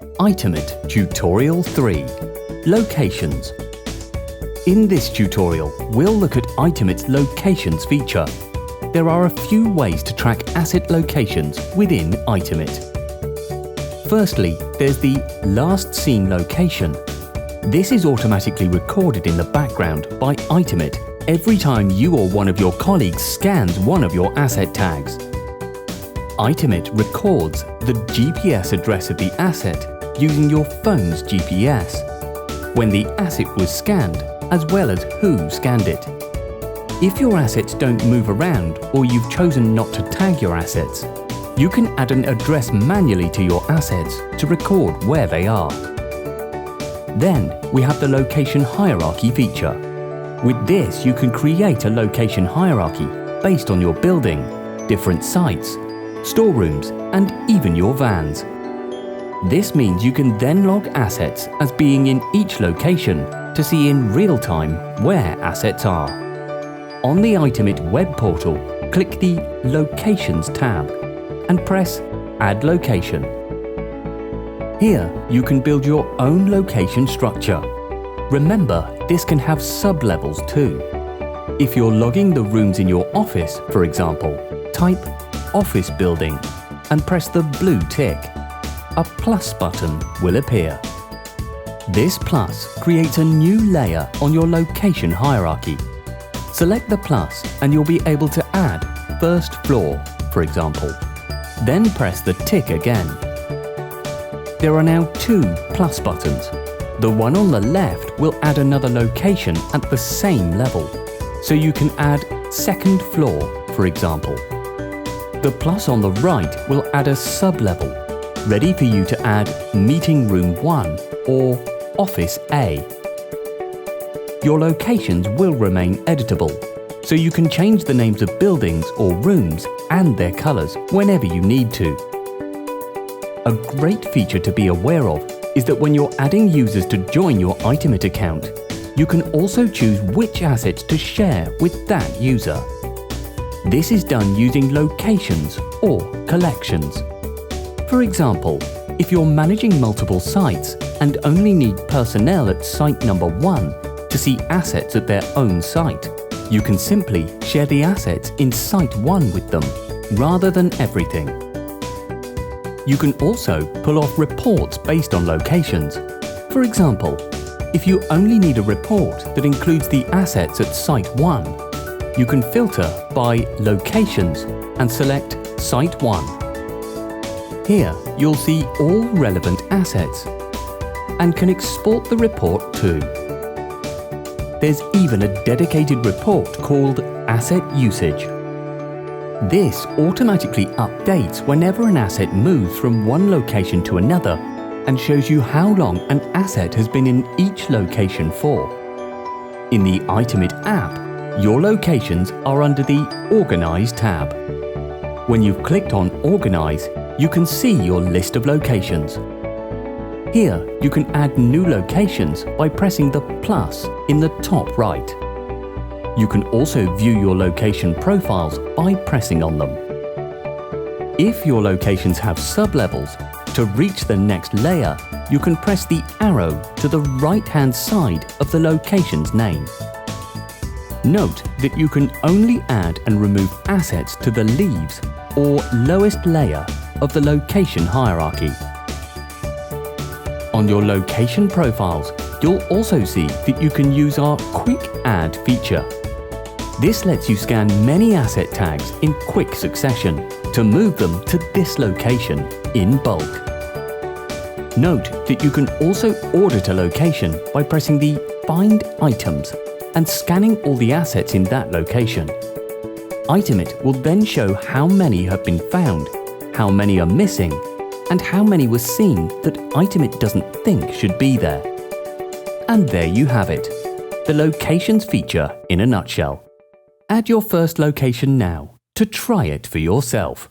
Itemit Tutorial 3 – Locations. In this tutorial, we'll look at Itemit's Locations feature. There are a few ways to track asset locations within Itemit. Firstly, there's the Last Seen Location. This is automatically recorded in the background by Itemit every time you or one of your colleagues scans one of your asset tags. Itemit records the GPS address of the asset using your phone's GPS, when the asset was scanned, as well as who scanned it. If your assets don't move around or you've chosen not to tag your assets, you can add an address manually to your assets to record where they are. Then we have the Location Hierarchy feature. With this, you can create a location hierarchy based on your building, different sites, storerooms, and even your vans. This means you can then log assets as being in each location to see in real time where assets are. On the Itemit web portal, click the Locations tab and press Add Location. Here, you can build your own location structure. Remember, this can have sub-levels too. If you're logging the rooms in your office, for example, type Office Building and press the blue tick. A plus button will appear. This plus creates a new layer on your location hierarchy. Select the plus and you'll be able to add first floor, for example. Then press the tick again. There are now two plus buttons. The one on the left will add another location at the same level, so you can add second floor, for example. The plus on the right will add a sub-level, ready for you to add Meeting Room 1 or Office A. Your locations will remain editable, so you can change the names of buildings or rooms and their colours whenever you need to. A great feature to be aware of is that when you're adding users to join your Itemit account, you can also choose which assets to share with that user. This is done using locations or collections. For example, if you're managing multiple sites and only need personnel at site number 1 to see assets at their own site, you can simply share the assets in site 1 with them, rather than everything. You can also pull off reports based on locations. For example, if you only need a report that includes the assets at site 1, you can filter by Locations and select Site 1. Here, you'll see all relevant assets and can export the report too. There's even a dedicated report called Asset Usage. This automatically updates whenever an asset moves from one location to another and shows you how long an asset has been in each location for. In the Itemit app, your locations are under the Organize tab. When you've clicked on Organize, you can see your list of locations. Here, you can add new locations by pressing the plus in the top right. You can also view your location profiles by pressing on them. If your locations have sub-levels, to reach the next layer, you can press the arrow to the right-hand side of the location's name. Note that you can only add and remove assets to the leaves or lowest layer of the location hierarchy. On your location profiles, you'll also see that you can use our Quick Add feature. This lets you scan many asset tags in quick succession to move them to this location in bulk. Note that you can also audit a location by pressing the Find Items and scanning all the assets in that location. Itemit will then show how many have been found, how many are missing, and how many were seen that Itemit doesn't think should be there. And there you have it, the Locations feature in a nutshell. Add your first location now to try it for yourself.